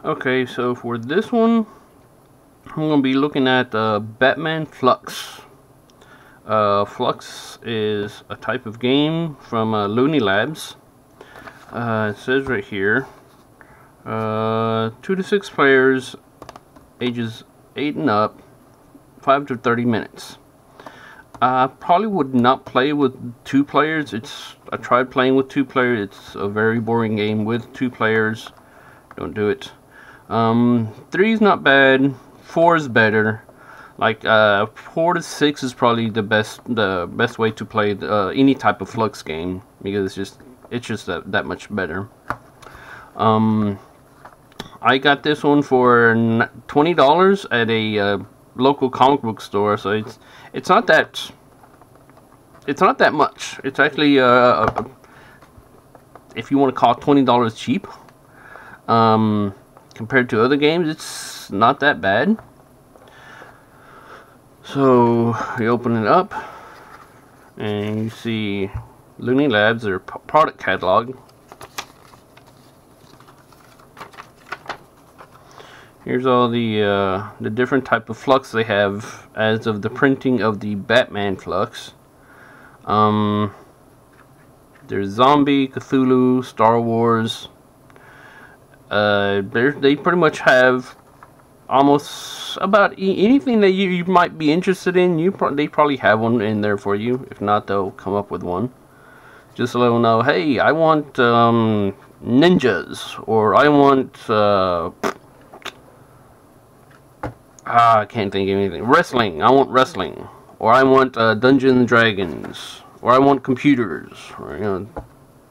Okay, so for this one, I'm going to be looking at Batman Fluxx. Fluxx is a type of game from Looney Labs. It says right here, 2 to 6 players, ages 8 and up, 5 to 30 minutes. I probably would not play with 2 players. I tried playing with 2 players. It's a very boring game with 2 players. Don't do it. 3 is not bad. 4 is better. Like 4 to 6 is probably the best way to play any type of Fluxx game, because it's just that much better. I got this one for $20 at a local comic book store, so it's not that much. It's actually if you want to call $20 cheap, compared to other games, it's not that bad. So you open it up and you see Looney Labs, their product catalog. Here's all the different type of Fluxx they have as of the printing of the Batman Fluxx. There's Zombie, Cthulhu, Star Wars. They pretty much have almost about anything that you might be interested in. They probably have one in there for you. If not, they'll come up with one. Just let them know, hey, I want ninjas, or I want I can't think of anything. Wrestling. I want wrestling, or I want Dungeons and Dragons, or I want computers. Or, you know,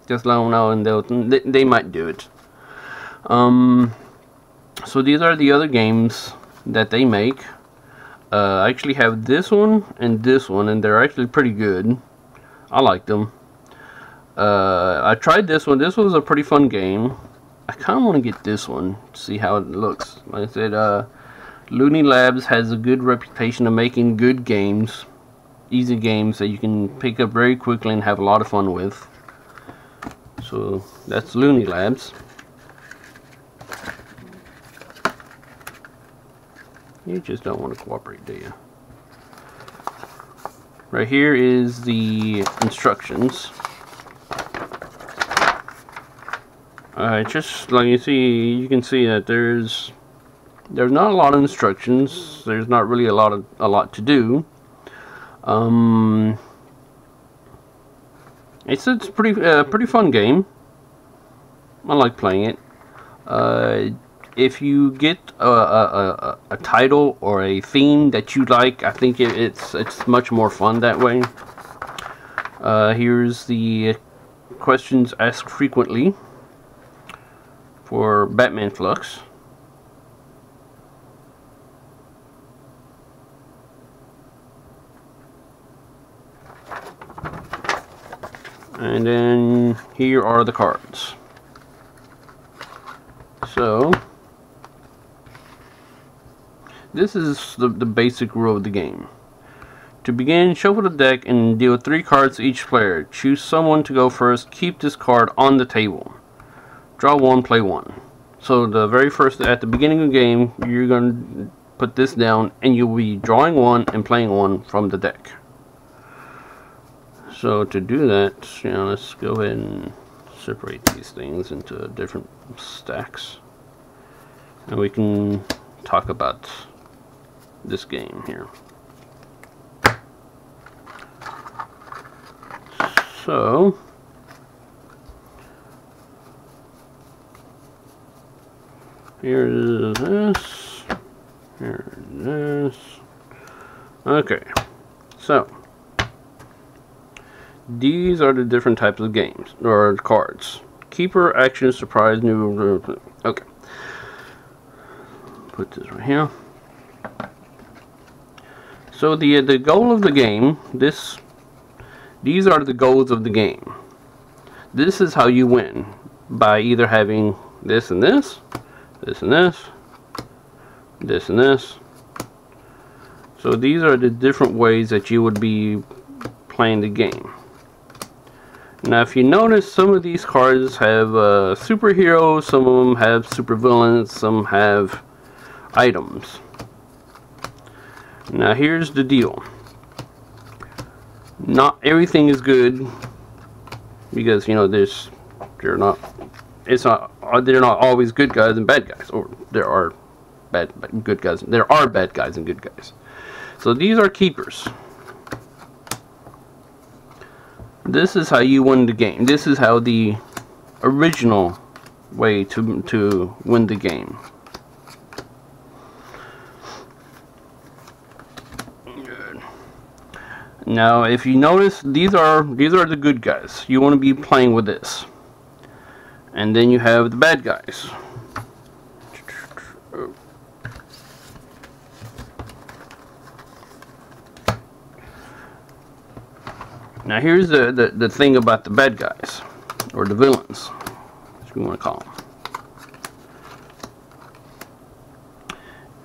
just let them know, and they might do it. So these are the other games that they make. I actually have this one, and they're actually pretty good. I like them. I tried this one. This was a pretty fun game. I kind of want to get this one to see how it looks. Like I said, Looney Labs has a good reputation of making good games, easy games that you can pick up very quickly and have a lot of fun with. So that's Looney Labs. You just don't want to cooperate, do you? Right here is the instructions. Just like you can see that there's not a lot of instructions. There's not really a lot to do. It's a pretty fun game. I like playing it. If you get a title or a theme that you like, I think it's much more fun that way. Here's the questions asked frequently for Batman Fluxx. And then here are the cards. So this is the basic rule of the game. To begin, shuffle the deck and deal 3 cards to each player. Choose someone to go first. Keep this card on the table. Draw 1, play 1. So the very first, at the beginning of the game, you're going to put this down, and you'll be drawing 1 and playing 1 from the deck. So to do that, let's go ahead and separate these things into different stacks, and we can talk about this game here. So here's this, here's this. Okay, so these are the different types of games or cards. Keeper, action, surprise, new. Okay, put this right here. So the goal of the game, these are the goals of the game. This is how you win, by either having this and this, this and this, this and this. So these are the different ways that you would be playing the game. Now, if you notice, some of these cards have superheroes, some of them have supervillains, some have items. Now, here's the deal. Not everything is good, because you know they're not always good guys and bad guys, or there are good guys and good guys. So these are keepers. This is how you win the game. This is how the original way to win the game. Good. Now, if you notice, these are the good guys. You want to be playing with this. And then you have the bad guys. Now here's the thing about the bad guys, or the villains, as we want to call them.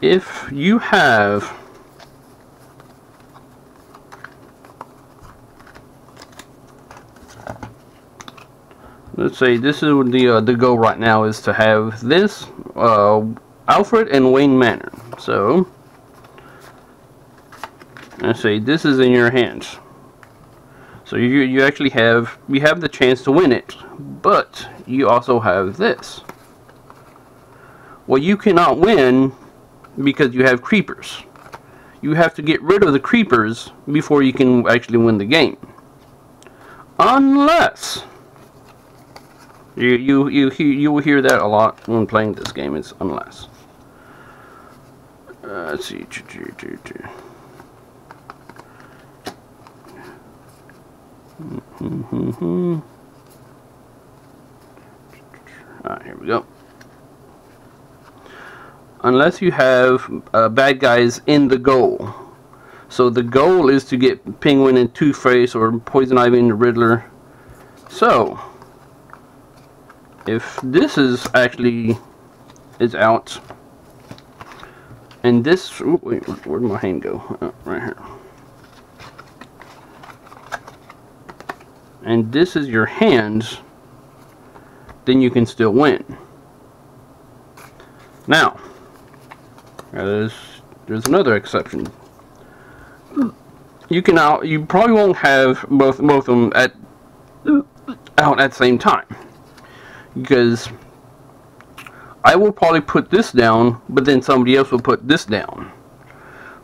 If you have let's say this is the goal right now is to have this Alfred and Wayne Manor. So let's say this is in your hands. So you actually have the chance to win it, but you also have this. Well, you cannot win because you have creepers. You have to get rid of the creepers before you can actually win the game. Unless you will hear that a lot when playing this game. It's unless. Let's see. Alright, here we go. Unless you have bad guys in the goal. So the goal is to get Penguin and Two-Face or Poison Ivy and the Riddler. So if this is out, and this, ooh, wait, where'd my hand go? Oh, right here. And this is your hands, then you can still win. Now, there's another exception. You probably won't have both of them out at the same time, because I will probably put this down, but then somebody else will put this down.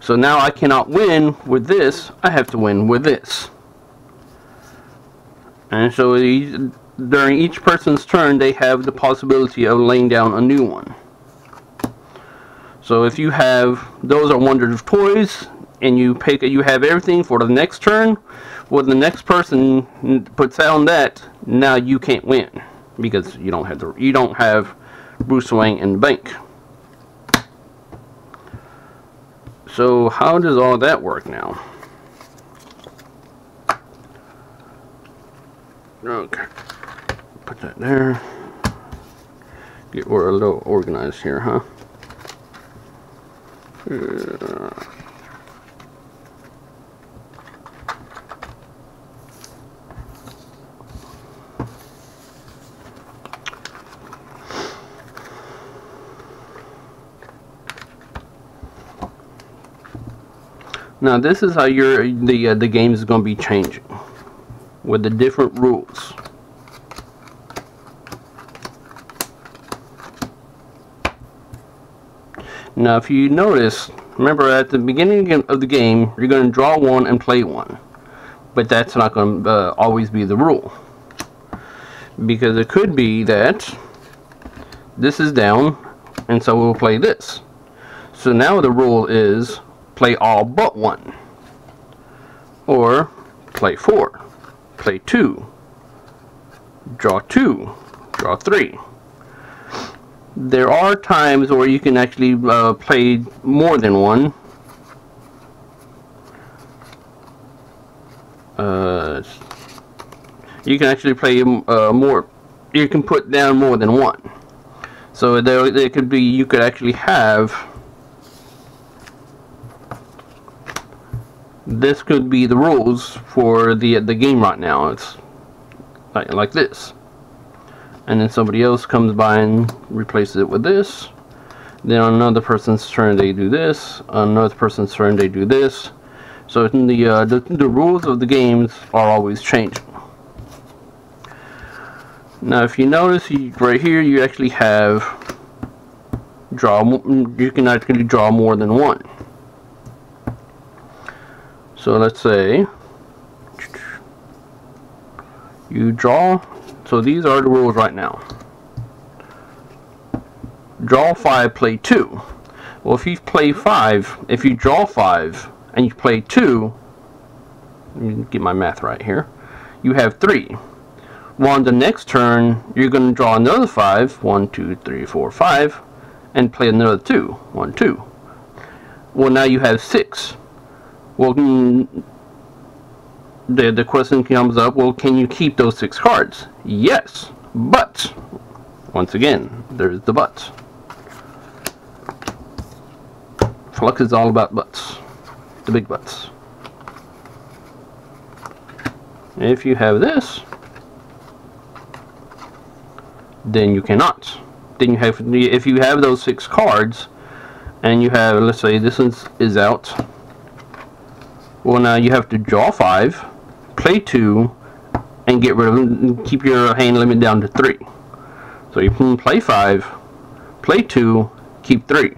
So now I cannot win with this. I have to win with this. And so during each person's turn, they have the possibility of laying down a new one. So if you have, those are Wonders of Toys, and you have everything for the next turn, well, the next person puts down that, now you can't win, because you don't have Bruce Wayne in the bank. So how does all that work now? Okay, put that there. We're a little organized here, huh? Now this is how the game is going to be changing, with the different rules. Now if you notice, remember at the beginning of the game, you're going to draw one and play one. But that's not going to always be the rule. Because it could be that this is down, and so we'll play this. So now the rule is play all but one. Or play 4. Play 2. Draw 2. Draw 3. There are times where you can actually play more than one. You can actually play more. You can put down more than one. So there could be. You could actually have. This could be the rules for the game right now. like this. And then somebody else comes by and replaces it with this. Then on another person's turn they do this. On another person's turn they do this. So the rules of the games are always changing. Now if you notice, right here you actually have you can actually draw more than one. So let's say you draw, so these are the rules right now. Draw 5, play 2. Well, if you play 5, if you draw 5 and you play 2, let me get my math right here, you have 3. Well, on the next turn, you're going to draw another 5, 1, 2, 3, 4, 5, and play another 2, 1, 2. Well, now you have 6. Well, the question comes up, well, can you keep those 6 cards? Yes, but, once again, there's the but. Fluxx is all about buts. The big buts. If you have this, then you cannot. Then you have, if you have those 6 cards, and you have, let's say this is out, well, now you have to draw 5, play 2, and get rid of them, keep your hand limit down to 3. So you can play 5, play 2, keep 3.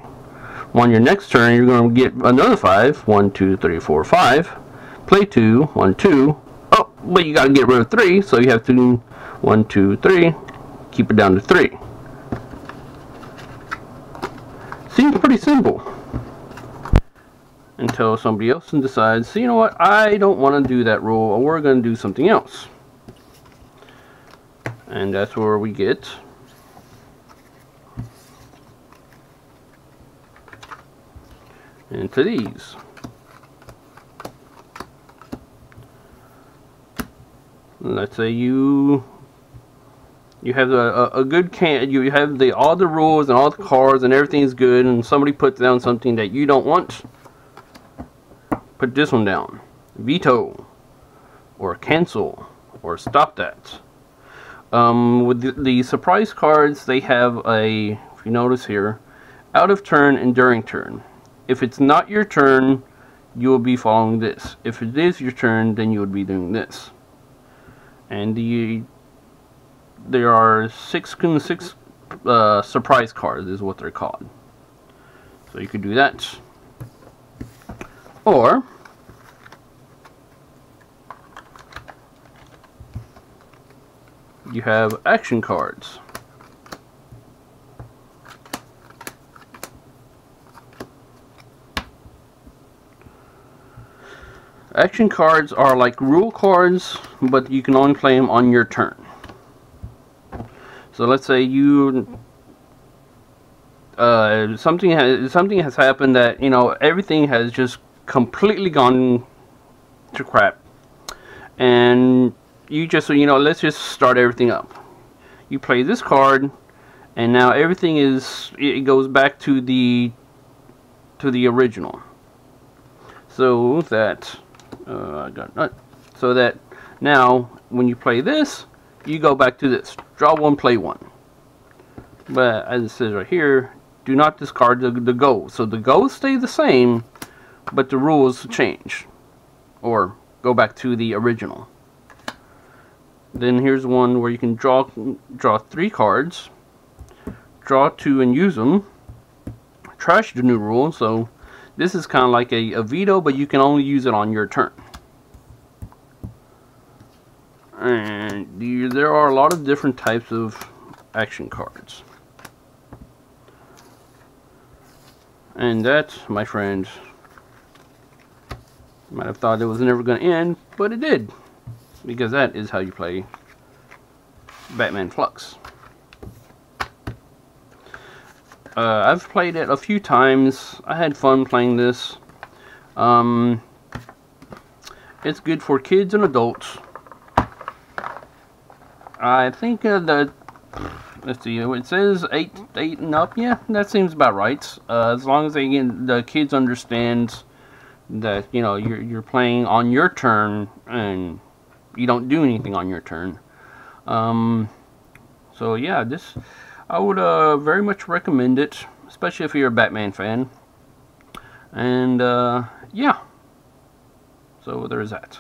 On your next turn, you're going to get another 5, 1, 2, 3, 4, 5, play 2, 1, 2. Oh, but you got to get rid of 3, so you have to do 1, 2, 3, keep it down to 3. Seems pretty simple. Until somebody else decides, so you know what, I don't want to do that rule, or we're going to do something else. And that's where we get into these. Let's say you have a good you have all the rules and all the cards and everything's good, and somebody puts down something that you don't want. Put this one down. Veto, or cancel, or stop that. With the surprise cards, they have a, if you notice here, out of turn and during turn. If it's not your turn, you will be following this. If it is your turn, then you would be doing this. And there are six surprise cards is what they're called. So you could do that. Or you have action cards. Action cards are like rule cards, but you can only play them on your turn. So let's say something has happened that, you know, everything has just completely gone to crap, and you just, you know, let's just start everything up. You play this card, and now everything it goes back to the original. So that so that now when you play this, you go back to this. Draw 1, play 1. But as it says right here, do not discard the goals. So the goals stay the same, but the rules change, or go back to the original. Then here's one where you can draw 3 cards, draw 2 and use them, trash the new rule. So this is kind of like a veto, but you can only use it on your turn. And there are a lot of different types of action cards. And that, my friends, you might have thought it was never going to end, but it did. Because that is how you play Batman Fluxx. I've played it a few times. I had fun playing this. It's good for kids and adults. I think let's see, it says 8 and up. Yeah, that seems about right. As long as the kids understand that, you know, you're playing on your turn and you don't do anything on your turn. So yeah, this I would very much recommend it, especially if you're a Batman fan. And yeah, so there's that.